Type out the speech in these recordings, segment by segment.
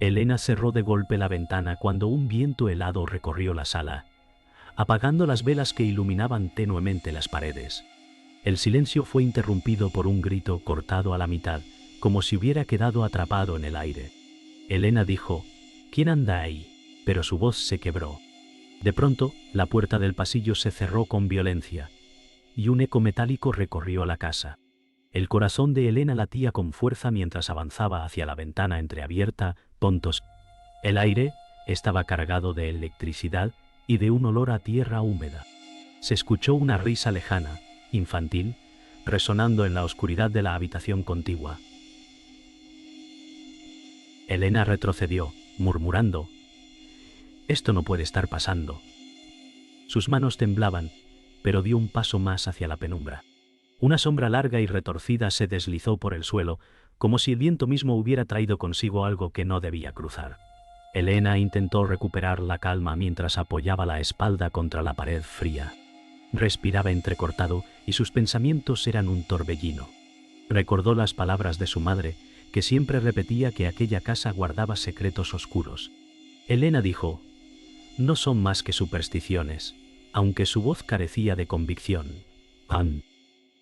Elena cerró de golpe la ventana cuando un viento helado recorrió la sala, apagando las velas que iluminaban tenuemente las paredes. El silencio fue interrumpido por un grito cortado a la mitad, como si hubiera quedado atrapado en el aire. Elena dijo: «¿Quién anda ahí?», pero su voz se quebró. De pronto, la puerta del pasillo se cerró con violencia, y un eco metálico recorrió la casa. El corazón de Elena latía con fuerza mientras avanzaba hacia la ventana entreabierta, tontos. El aire estaba cargado de electricidad y de un olor a tierra húmeda. Se escuchó una risa lejana, infantil, resonando en la oscuridad de la habitación contigua. Elena retrocedió, murmurando: «Esto no puede estar pasando». Sus manos temblaban, pero dio un paso más hacia la penumbra. Una sombra larga y retorcida se deslizó por el suelo, como si el viento mismo hubiera traído consigo algo que no debía cruzar. Elena intentó recuperar la calma mientras apoyaba la espalda contra la pared fría. Respiraba entrecortado y sus pensamientos eran un torbellino. Recordó las palabras de su madre, que siempre repetía que aquella casa guardaba secretos oscuros. Elena dijo: «No son más que supersticiones», aunque su voz carecía de convicción. ¡Pan!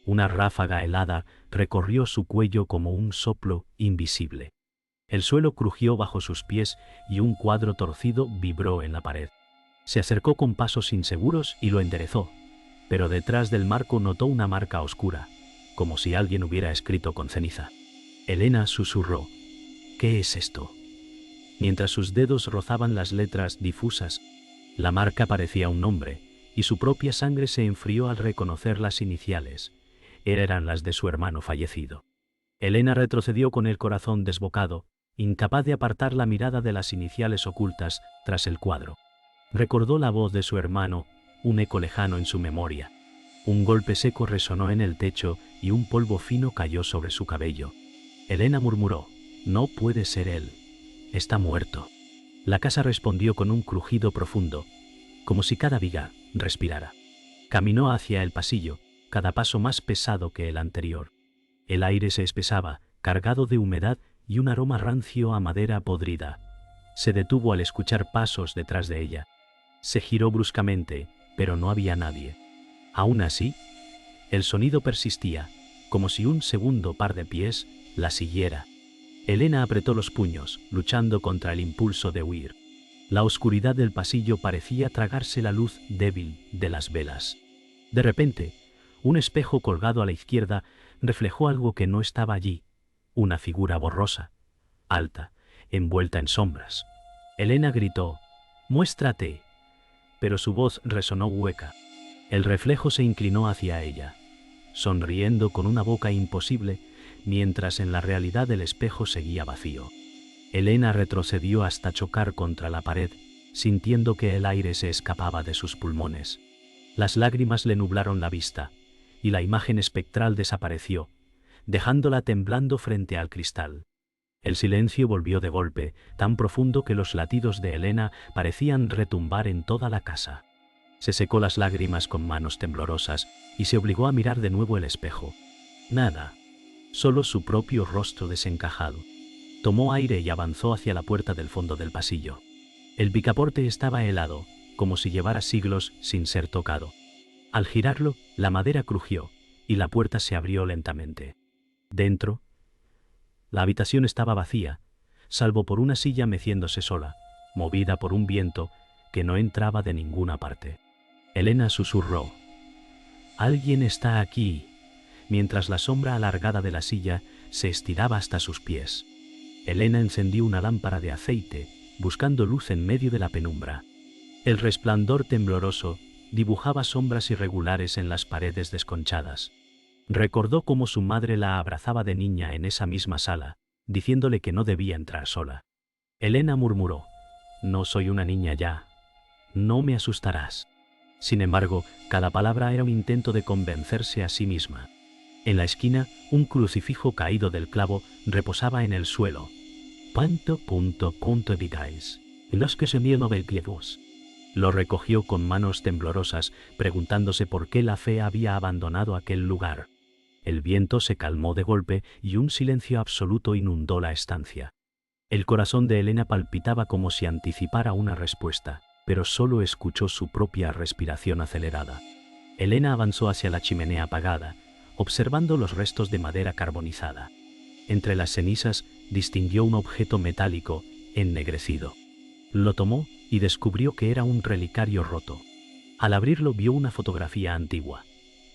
Una ráfaga helada recorrió su cuello como un soplo invisible. El suelo crujió bajo sus pies y un cuadro torcido vibró en la pared. Se acercó con pasos inseguros y lo enderezó, pero detrás del marco notó una marca oscura, como si alguien hubiera escrito con ceniza. Elena susurró: «¿Qué es esto?». Mientras sus dedos rozaban las letras difusas, la marca parecía un nombre, y su propia sangre se enfrió al reconocer las iniciales. Eran las de su hermano fallecido. Elena retrocedió con el corazón desbocado, incapaz de apartar la mirada de las iniciales ocultas tras el cuadro. Recordó la voz de su hermano, un eco lejano en su memoria. Un golpe seco resonó en el techo y un polvo fino cayó sobre su cabello. Elena murmuró: «No puede ser él. Está muerto». La casa respondió con un crujido profundo, como si cada viga respirara. Caminó hacia el pasillo, cada paso más pesado que el anterior. El aire se espesaba, cargado de humedad y un aroma rancio a madera podrida. Se detuvo al escuchar pasos detrás de ella. Se giró bruscamente, pero no había nadie. Aún así, el sonido persistía, como si un segundo par de pies la siguiera. Elena apretó los puños, luchando contra el impulso de huir. La oscuridad del pasillo parecía tragarse la luz débil de las velas. De repente, un espejo colgado a la izquierda reflejó algo que no estaba allí: una figura borrosa, alta, envuelta en sombras. Elena gritó: «¡Muéstrate!», pero su voz resonó hueca. El reflejo se inclinó hacia ella, sonriendo con una boca imposible, mientras en la realidad el espejo seguía vacío. Elena retrocedió hasta chocar contra la pared, sintiendo que el aire se escapaba de sus pulmones. Las lágrimas le nublaron la vista, y la imagen espectral desapareció, dejándola temblando frente al cristal. El silencio volvió de golpe, tan profundo que los latidos de Elena parecían retumbar en toda la casa. Se secó las lágrimas con manos temblorosas y se obligó a mirar de nuevo el espejo. Nada, solo su propio rostro desencajado. Tomó aire y avanzó hacia la puerta del fondo del pasillo. El picaporte estaba helado, como si llevara siglos sin ser tocado. Al girarlo, la madera crujió y la puerta se abrió lentamente. Dentro, la habitación estaba vacía, salvo por una silla meciéndose sola, movida por un viento que no entraba de ninguna parte. Elena susurró: «Alguien está aquí», mientras la sombra alargada de la silla se estiraba hasta sus pies. Elena encendió una lámpara de aceite, buscando luz en medio de la penumbra. El resplandor tembloroso dibujaba sombras irregulares en las paredes desconchadas. Recordó cómo su madre la abrazaba de niña en esa misma sala, diciéndole que no debía entrar sola. Elena murmuró: «No soy una niña ya. No me asustarás». Sin embargo, cada palabra era un intento de convencerse a sí misma. En la esquina, un crucifijo caído del clavo reposaba en el suelo. «Digáis, los que se miedo del vos». Lo recogió con manos temblorosas, preguntándose por qué la fe había abandonado aquel lugar. El viento se calmó de golpe y un silencio absoluto inundó la estancia. El corazón de Elena palpitaba como si anticipara una respuesta, pero solo escuchó su propia respiración acelerada. Elena avanzó hacia la chimenea apagada, observando los restos de madera carbonizada. Entre las cenizas distinguió un objeto metálico, ennegrecido. Lo tomó y descubrió que era un relicario roto. Al abrirlo vio una fotografía antigua,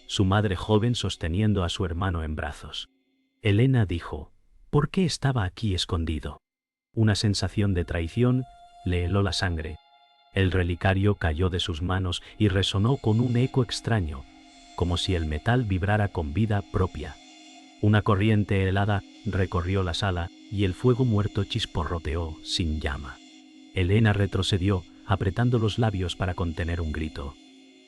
su madre joven sosteniendo a su hermano en brazos. Elena dijo, ¿por qué estaba aquí escondido? Una sensación de traición le heló la sangre. El relicario cayó de sus manos y resonó con un eco extraño, como si el metal vibrara con vida propia. Una corriente helada recorrió la sala y el fuego muerto chisporroteó sin llama. Elena retrocedió, apretando los labios para contener un grito.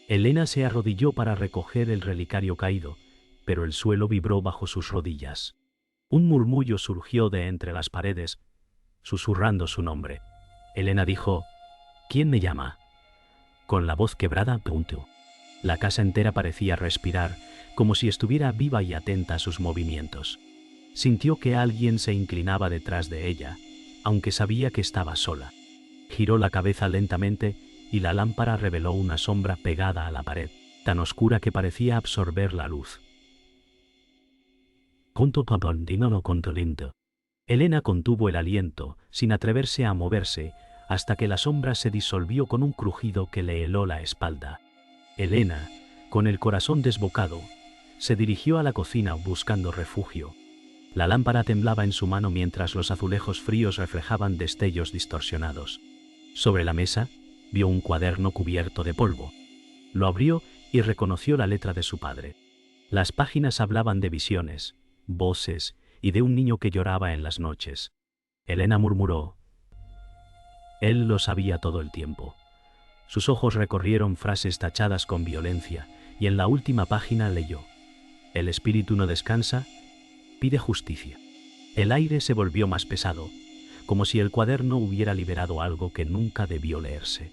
Elena se arrodilló para recoger el relicario caído, pero el suelo vibró bajo sus rodillas. Un murmullo surgió de entre las paredes, susurrando su nombre. Elena dijo, ¿quién me llama? Con la voz quebrada, preguntó. La casa entera parecía respirar, como si estuviera viva y atenta a sus movimientos. Sintió que alguien se inclinaba detrás de ella, aunque sabía que estaba sola. Giró la cabeza lentamente y la lámpara reveló una sombra pegada a la pared, tan oscura que parecía absorber la luz. Elena contuvo el aliento, sin atreverse a moverse, hasta que la sombra se disolvió con un crujido que le heló la espalda. Elena, con el corazón desbocado, se dirigió a la cocina buscando refugio. La lámpara temblaba en su mano mientras los azulejos fríos reflejaban destellos distorsionados. Sobre la mesa, vio un cuaderno cubierto de polvo. Lo abrió y reconoció la letra de su padre. Las páginas hablaban de visiones, voces y de un niño que lloraba en las noches. Elena murmuró. Él lo sabía todo el tiempo. Sus ojos recorrieron frases tachadas con violencia y en la última página leyó: el espíritu no descansa, pide justicia. El aire se volvió más pesado, como si el cuaderno hubiera liberado algo que nunca debió leerse.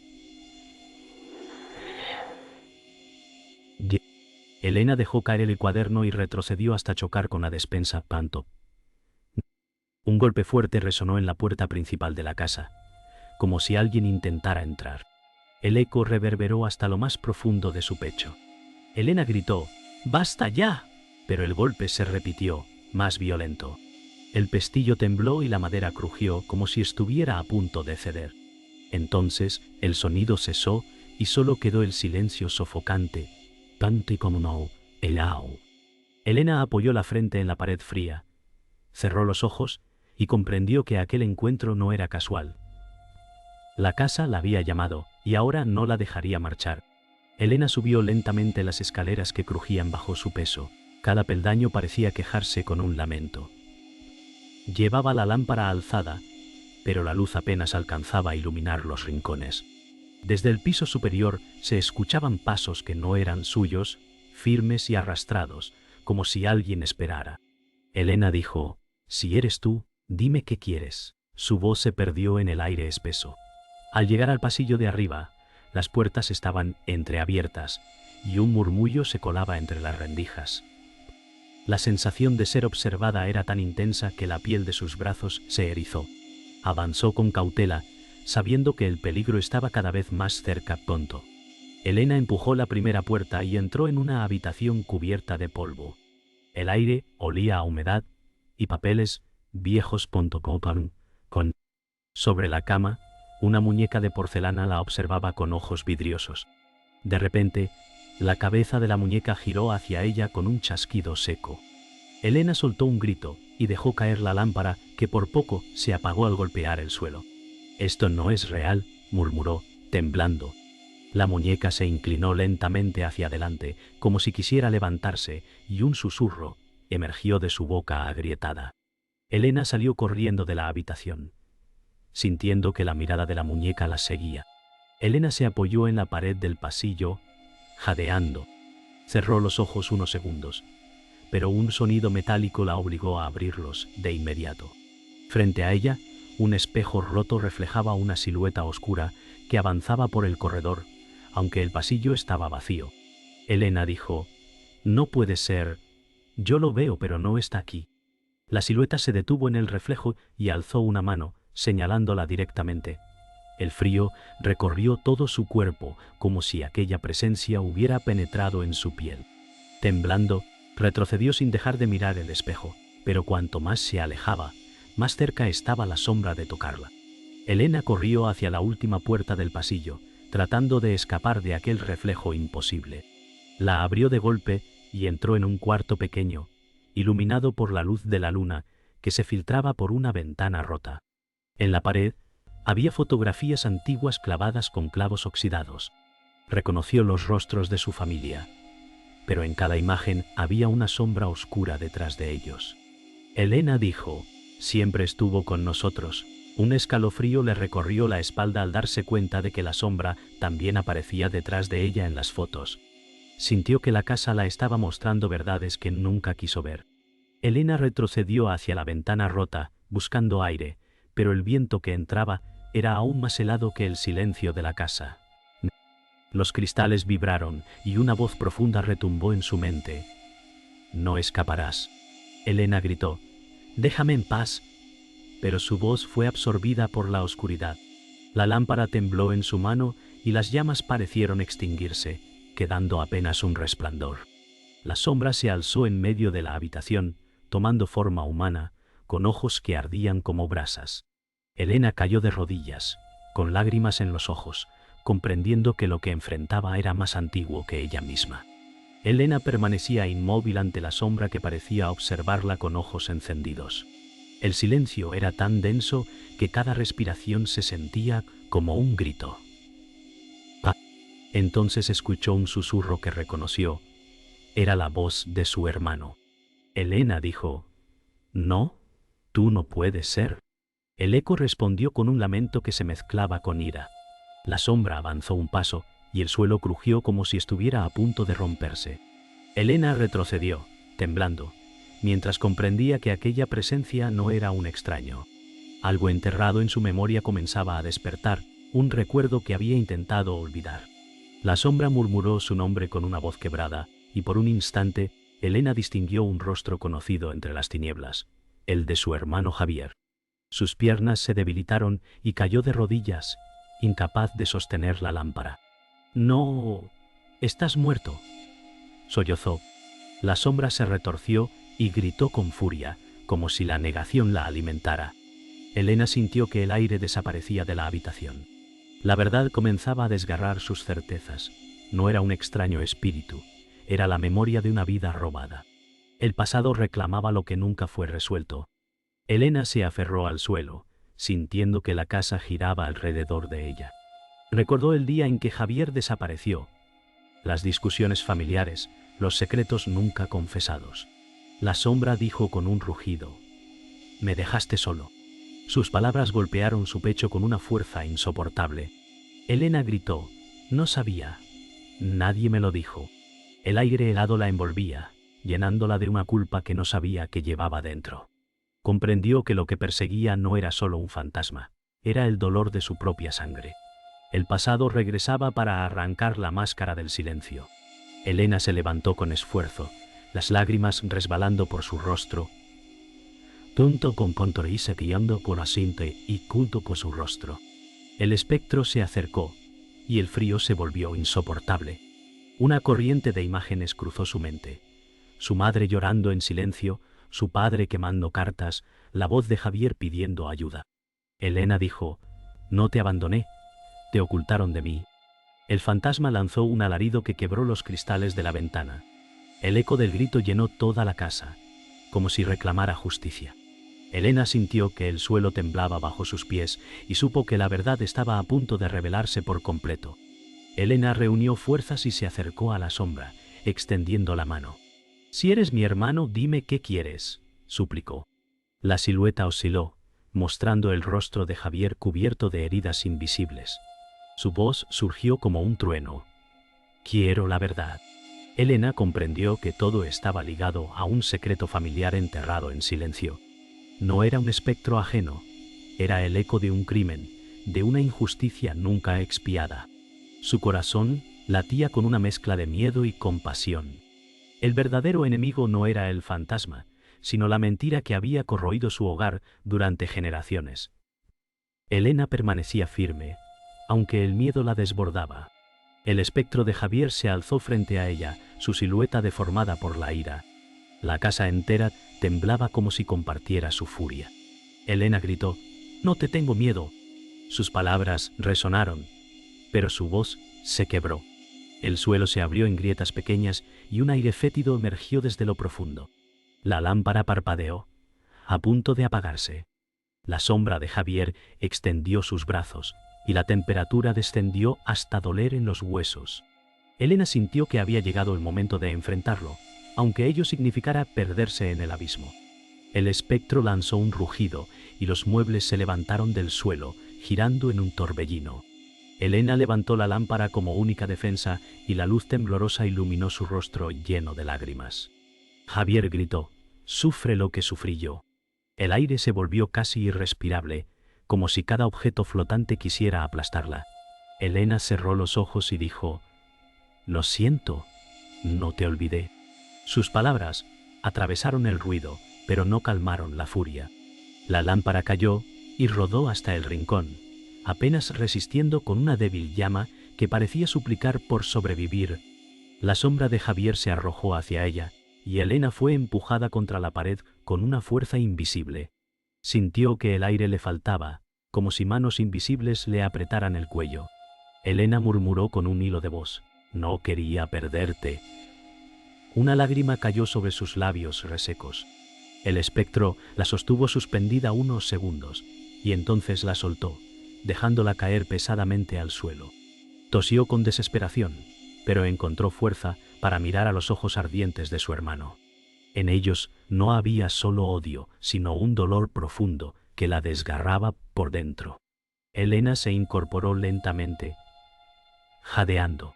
Elena dejó caer el cuaderno y retrocedió hasta chocar con la despensa. Panto. Un golpe fuerte resonó en la puerta principal de la casa, como si alguien intentara entrar. El eco reverberó hasta lo más profundo de su pecho. Elena gritó, ¡basta ya! Pero el golpe se repitió, más violento. El pestillo tembló y la madera crujió como si estuviera a punto de ceder. Entonces el sonido cesó y solo quedó el silencio sofocante, tanto como no, helao. Elena apoyó la frente en la pared fría, cerró los ojos y comprendió que aquel encuentro no era casual. La casa la había llamado y ahora no la dejaría marchar. Elena subió lentamente las escaleras que crujían bajo su peso. Cada peldaño parecía quejarse con un lamento. Llevaba la lámpara alzada, pero la luz apenas alcanzaba a iluminar los rincones. Desde el piso superior se escuchaban pasos que no eran suyos, firmes y arrastrados, como si alguien esperara. Elena dijo, si eres tú, dime qué quieres. Su voz se perdió en el aire espeso. Al llegar al pasillo de arriba, las puertas estaban entreabiertas y un murmullo se colaba entre las rendijas. La sensación de ser observada era tan intensa que la piel de sus brazos se erizó. Avanzó con cautela, sabiendo que el peligro estaba cada vez más cerca. Pronto. Elena empujó la primera puerta y entró en una habitación cubierta de polvo. El aire olía a humedad y papeles viejos. Sobre la cama, una muñeca de porcelana la observaba con ojos vidriosos. De repente, la cabeza de la muñeca giró hacia ella con un chasquido seco. Elena soltó un grito y dejó caer la lámpara, que por poco se apagó al golpear el suelo. «Esto no es real», murmuró, temblando. La muñeca se inclinó lentamente hacia adelante, como si quisiera levantarse, y un susurro emergió de su boca agrietada. Elena salió corriendo de la habitación, sintiendo que la mirada de la muñeca la seguía. Elena se apoyó en la pared del pasillo, jadeando. Cerró los ojos unos segundos, pero un sonido metálico la obligó a abrirlos de inmediato. Frente a ella, un espejo roto reflejaba una silueta oscura que avanzaba por el corredor, aunque el pasillo estaba vacío. Elena dijo, «No puede ser. Yo lo veo, pero no está aquí». La silueta se detuvo en el reflejo y alzó una mano, señalándola directamente. El frío recorrió todo su cuerpo como si aquella presencia hubiera penetrado en su piel. Temblando, retrocedió sin dejar de mirar el espejo, pero cuanto más se alejaba, más cerca estaba la sombra de tocarla. Elena corrió hacia la última puerta del pasillo, tratando de escapar de aquel reflejo imposible. La abrió de golpe y entró en un cuarto pequeño, iluminado por la luz de la luna que se filtraba por una ventana rota. En la pared había fotografías antiguas clavadas con clavos oxidados. Reconoció los rostros de su familia, pero en cada imagen había una sombra oscura detrás de ellos. Elena dijo: «Siempre estuvo con nosotros». Un escalofrío le recorrió la espalda al darse cuenta de que la sombra también aparecía detrás de ella en las fotos. Sintió que la casa la estaba mostrando verdades que nunca quiso ver. Elena retrocedió hacia la ventana rota, buscando aire, pero el viento que entraba era aún más helado que el silencio de la casa. Los cristales vibraron y una voz profunda retumbó en su mente. «No escaparás». Elena gritó: «Déjame en paz». Pero su voz fue absorbida por la oscuridad. La lámpara tembló en su mano y las llamas parecieron extinguirse, quedando apenas un resplandor. La sombra se alzó en medio de la habitación, tomando forma humana, con ojos que ardían como brasas. Elena cayó de rodillas, con lágrimas en los ojos, comprendiendo que lo que enfrentaba era más antiguo que ella misma. Elena permanecía inmóvil ante la sombra que parecía observarla con ojos encendidos. El silencio era tan denso que cada respiración se sentía como un grito. Entonces escuchó un susurro que reconoció. Era la voz de su hermano. Elena dijo: «No, tú no puedes ser». El eco respondió con un lamento que se mezclaba con ira. La sombra avanzó un paso y el suelo crujió como si estuviera a punto de romperse. Elena retrocedió, temblando, mientras comprendía que aquella presencia no era un extraño. Algo enterrado en su memoria comenzaba a despertar, un recuerdo que había intentado olvidar. La sombra murmuró su nombre con una voz quebrada, y por un instante, Elena distinguió un rostro conocido entre las tinieblas, el de su hermano Javier. Sus piernas se debilitaron y cayó de rodillas, incapaz de sostener la lámpara. «No, estás muerto», sollozó. La sombra se retorció y gritó con furia, como si la negación la alimentara. Elena sintió que el aire desaparecía de la habitación. La verdad comenzaba a desgarrar sus certezas. No era un extraño espíritu, era la memoria de una vida robada. El pasado reclamaba lo que nunca fue resuelto. Elena se aferró al suelo, sintiendo que la casa giraba alrededor de ella. Recordó el día en que Javier desapareció, las discusiones familiares, los secretos nunca confesados. La sombra dijo con un rugido: «Me dejaste solo». Sus palabras golpearon su pecho con una fuerza insoportable. Elena gritó: «No sabía. Nadie me lo dijo». El aire helado la envolvía, llenándola de una culpa que no sabía que llevaba dentro. Comprendió que lo que perseguía no era solo un fantasma, era el dolor de su propia sangre. El pasado regresaba para arrancar la máscara del silencio. Elena se levantó con esfuerzo, las lágrimas resbalando por su rostro. Tonto con contorisa guiando por asinte y culto con su rostro. El espectro se acercó, y el frío se volvió insoportable. Una corriente de imágenes cruzó su mente. Su madre llorando en silencio, su padre quemando cartas, la voz de Javier pidiendo ayuda. Elena dijo: «No te abandoné, te ocultaron de mí». El fantasma lanzó un alarido que quebró los cristales de la ventana. El eco del grito llenó toda la casa, como si reclamara justicia. Elena sintió que el suelo temblaba bajo sus pies y supo que la verdad estaba a punto de revelarse por completo. Elena reunió fuerzas y se acercó a la sombra, extendiendo la mano. «Si eres mi hermano, dime qué quieres», suplicó. La silueta osciló, mostrando el rostro de Javier cubierto de heridas invisibles. Su voz surgió como un trueno. «Quiero la verdad». Elena comprendió que todo estaba ligado a un secreto familiar enterrado en silencio. No era un espectro ajeno, era el eco de un crimen, de una injusticia nunca expiada. Su corazón latía con una mezcla de miedo y compasión. El verdadero enemigo no era el fantasma, sino la mentira que había corroído su hogar durante generaciones. Elena permanecía firme, aunque el miedo la desbordaba. El espectro de Javier se alzó frente a ella, su silueta deformada por la ira. La casa entera temblaba como si compartiera su furia. Elena gritó: «No te tengo miedo». Sus palabras resonaron, pero su voz se quebró. El suelo se abrió en grietas pequeñas y un aire fétido emergió desde lo profundo. La lámpara parpadeó, a punto de apagarse. La sombra de Javier extendió sus brazos y la temperatura descendió hasta doler en los huesos. Elena sintió que había llegado el momento de enfrentarlo, aunque ello significara perderse en el abismo. El espectro lanzó un rugido y los muebles se levantaron del suelo, girando en un torbellino. Elena levantó la lámpara como única defensa y la luz temblorosa iluminó su rostro lleno de lágrimas. Javier gritó: «Sufre lo que sufrí yo». El aire se volvió casi irrespirable, como si cada objeto flotante quisiera aplastarla. Elena cerró los ojos y dijo: «Lo siento, no te olvidé». Sus palabras atravesaron el ruido, pero no calmaron la furia. La lámpara cayó y rodó hasta el rincón, apenas resistiendo con una débil llama que parecía suplicar por sobrevivir. La sombra de Javier se arrojó hacia ella, y Elena fue empujada contra la pared con una fuerza invisible. Sintió que el aire le faltaba, como si manos invisibles le apretaran el cuello. Elena murmuró con un hilo de voz: «No quería perderte». Una lágrima cayó sobre sus labios resecos. El espectro la sostuvo suspendida unos segundos, y entonces la soltó, dejándola caer pesadamente al suelo. Tosió con desesperación, pero encontró fuerza para mirar a los ojos ardientes de su hermano. En ellos no había solo odio, sino un dolor profundo que la desgarraba por dentro. Elena se incorporó lentamente, jadeando.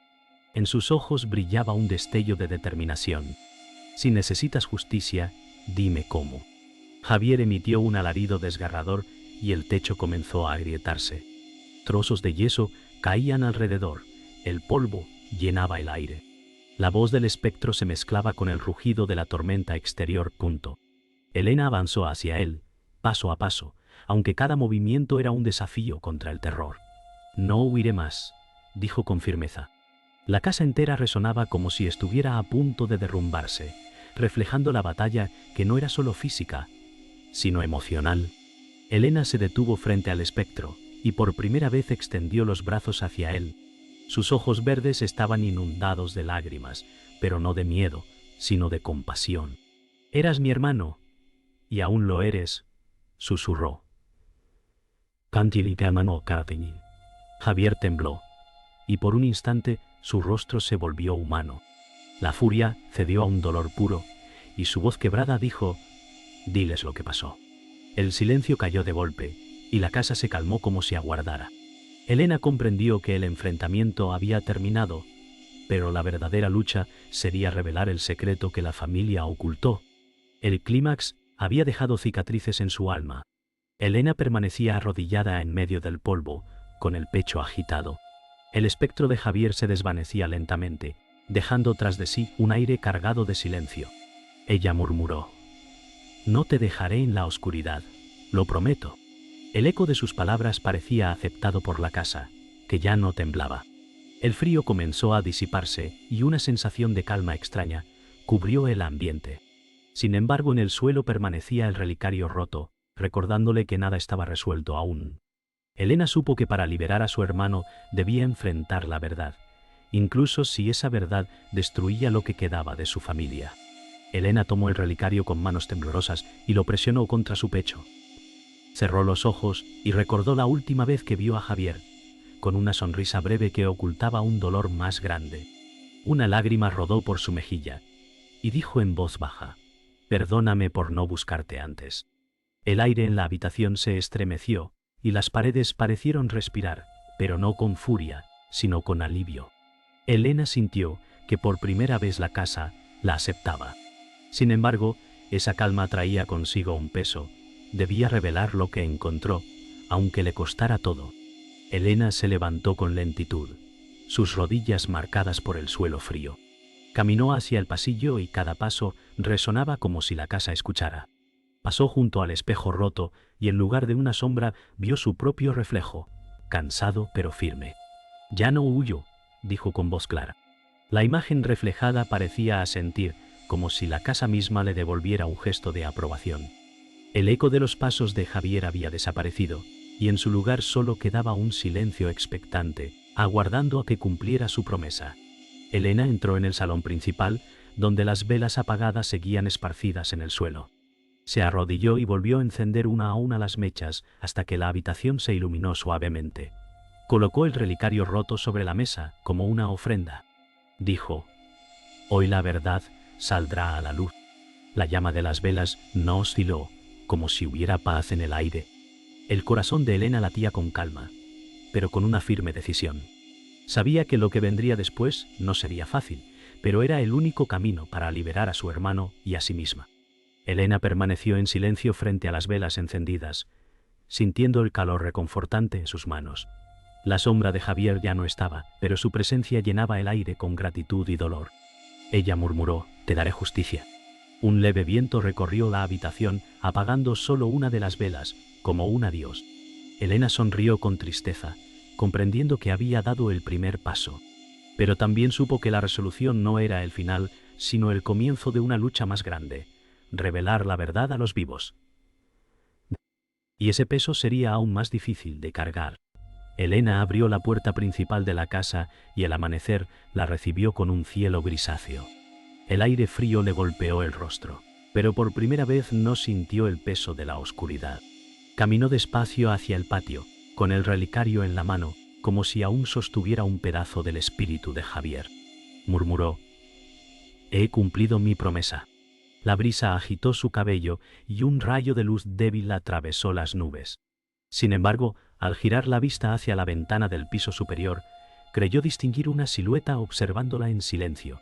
En sus ojos brillaba un destello de determinación. «Si necesitas justicia, dime cómo». Javier emitió un alarido desgarrador y el techo comenzó a agrietarse. Trozos de yeso caían alrededor, el polvo llenaba el aire. La voz del espectro se mezclaba con el rugido de la tormenta exterior. Elena avanzó hacia él, paso a paso, aunque cada movimiento era un desafío contra el terror. «No huiré más», dijo con firmeza. La casa entera resonaba como si estuviera a punto de derrumbarse, reflejando la batalla que no era solo física, sino emocional. Elena se detuvo frente al espectro y por primera vez extendió los brazos hacia él. Sus ojos verdes estaban inundados de lágrimas, pero no de miedo, sino de compasión. «Eras mi hermano, y aún lo eres», susurró. Javier tembló, y por un instante su rostro se volvió humano. La furia cedió a un dolor puro, y su voz quebrada dijo: «Diles lo que pasó». El silencio cayó de golpe, y la casa se calmó como si aguardara. Elena comprendió que el enfrentamiento había terminado, pero la verdadera lucha sería revelar el secreto que la familia ocultó. El clímax había dejado cicatrices en su alma. Elena permanecía arrodillada en medio del polvo, con el pecho agitado. El espectro de Javier se desvanecía lentamente, dejando tras de sí un aire cargado de silencio. Ella murmuró: «No te dejaré en la oscuridad, lo prometo». El eco de sus palabras parecía aceptado por la casa, que ya no temblaba. El frío comenzó a disiparse y una sensación de calma extraña cubrió el ambiente. Sin embargo, en el suelo permanecía el relicario roto, recordándole que nada estaba resuelto aún. Elena supo que para liberar a su hermano debía enfrentar la verdad, incluso si esa verdad destruía lo que quedaba de su familia. Elena tomó el relicario con manos temblorosas y lo presionó contra su pecho. Cerró los ojos y recordó la última vez que vio a Javier, con una sonrisa breve que ocultaba un dolor más grande. Una lágrima rodó por su mejilla, y dijo en voz baja: «Perdóname por no buscarte antes». El aire en la habitación se estremeció, y las paredes parecieron respirar, pero no con furia, sino con alivio. Elena sintió que por primera vez la casa la aceptaba. Sin embargo, esa calma traía consigo un peso. Debía revelar lo que encontró, aunque le costara todo. Elena se levantó con lentitud, sus rodillas marcadas por el suelo frío. Caminó hacia el pasillo y cada paso resonaba como si la casa escuchara. Pasó junto al espejo roto y en lugar de una sombra vio su propio reflejo, cansado pero firme. «Ya no huyo», dijo con voz clara. La imagen reflejada parecía asentir, como si la casa misma le devolviera un gesto de aprobación. El eco de los pasos de Javier había desaparecido, y en su lugar solo quedaba un silencio expectante, aguardando a que cumpliera su promesa. Elena entró en el salón principal, donde las velas apagadas seguían esparcidas en el suelo. Se arrodilló y volvió a encender una a una las mechas hasta que la habitación se iluminó suavemente. Colocó el relicario roto sobre la mesa como una ofrenda. Dijo: «Hoy la verdad saldrá a la luz». La llama de las velas no osciló, como si hubiera paz en el aire. El corazón de Elena latía con calma, pero con una firme decisión. Sabía que lo que vendría después no sería fácil, pero era el único camino para liberar a su hermano y a sí misma. Elena permaneció en silencio frente a las velas encendidas, sintiendo el calor reconfortante en sus manos. La sombra de Javier ya no estaba, pero su presencia llenaba el aire con gratitud y dolor. Ella murmuró: «Te daré justicia». Un leve viento recorrió la habitación, apagando solo una de las velas, como un adiós. Elena sonrió con tristeza, comprendiendo que había dado el primer paso. Pero también supo que la resolución no era el final, sino el comienzo de una lucha más grande: revelar la verdad a los vivos. Y ese peso sería aún más difícil de cargar. Elena abrió la puerta principal de la casa y el amanecer la recibió con un cielo grisáceo. El aire frío le golpeó el rostro, pero por primera vez no sintió el peso de la oscuridad. Caminó despacio hacia el patio, con el relicario en la mano, como si aún sostuviera un pedazo del espíritu de Javier. Murmuró: «He cumplido mi promesa». La brisa agitó su cabello y un rayo de luz débil atravesó las nubes. Sin embargo, al girar la vista hacia la ventana del piso superior, creyó distinguir una silueta observándola en silencio.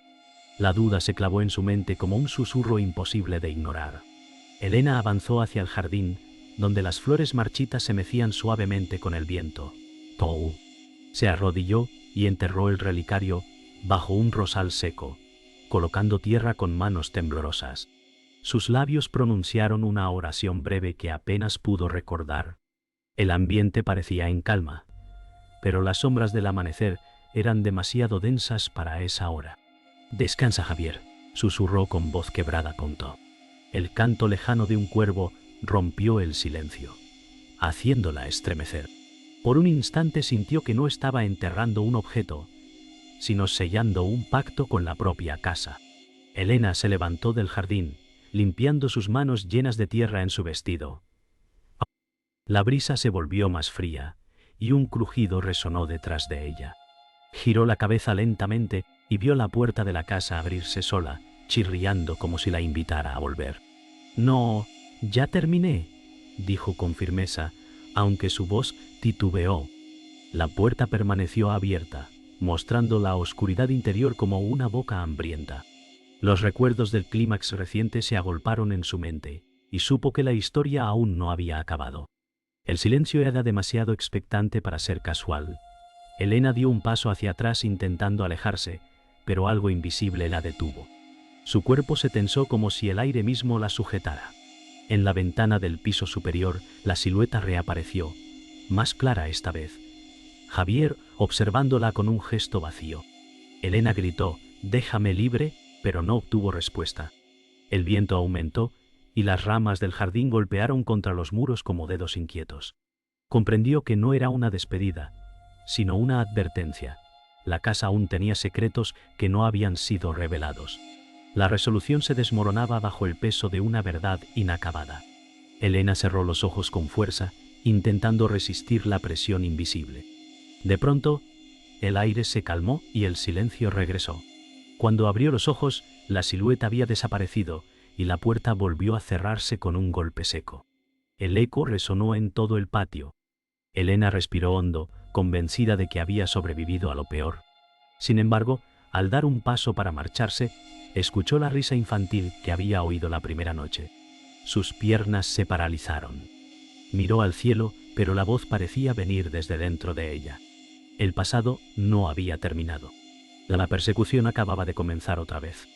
La duda se clavó en su mente como un susurro imposible de ignorar. Elena avanzó hacia el jardín, donde las flores marchitas se mecían suavemente con el viento. Tou. Se arrodilló y enterró el relicario bajo un rosal seco, colocando tierra con manos temblorosas. Sus labios pronunciaron una oración breve que apenas pudo recordar. El ambiente parecía en calma, pero las sombras del amanecer eran demasiado densas para esa hora. «Descansa, Javier», susurró con voz quebrada Ponto. El canto lejano de un cuervo rompió el silencio, haciéndola estremecer. Por un instante sintió que no estaba enterrando un objeto, sino sellando un pacto con la propia casa. Elena se levantó del jardín, limpiando sus manos llenas de tierra en su vestido. La brisa se volvió más fría, y un crujido resonó detrás de ella. Giró la cabeza lentamente y vio la puerta de la casa abrirse sola, chirriando como si la invitara a volver. «No, ya terminé», dijo con firmeza, aunque su voz titubeó. La puerta permaneció abierta, mostrando la oscuridad interior como una boca hambrienta. Los recuerdos del clímax reciente se agolparon en su mente, y supo que la historia aún no había acabado. El silencio era demasiado expectante para ser casual. Elena dio un paso hacia atrás intentando alejarse, pero algo invisible la detuvo. Su cuerpo se tensó como si el aire mismo la sujetara. En la ventana del piso superior, la silueta reapareció, más clara esta vez. Javier observándola con un gesto vacío. Elena gritó: «Déjame libre», pero no obtuvo respuesta. El viento aumentó y las ramas del jardín golpearon contra los muros como dedos inquietos. Comprendió que no era una despedida, sino una advertencia. La casa aún tenía secretos que no habían sido revelados. La resolución se desmoronaba bajo el peso de una verdad inacabada. Elena cerró los ojos con fuerza, intentando resistir la presión invisible. De pronto, el aire se calmó y el silencio regresó. Cuando abrió los ojos, la silueta había desaparecido y la puerta volvió a cerrarse con un golpe seco. El eco resonó en todo el patio. Elena respiró hondo, convencida de que había sobrevivido a lo peor. Sin embargo, al dar un paso para marcharse, escuchó la risa infantil que había oído la primera noche. Sus piernas se paralizaron. Miró al cielo, pero la voz parecía venir desde dentro de ella. El pasado no había terminado. La persecución acababa de comenzar otra vez.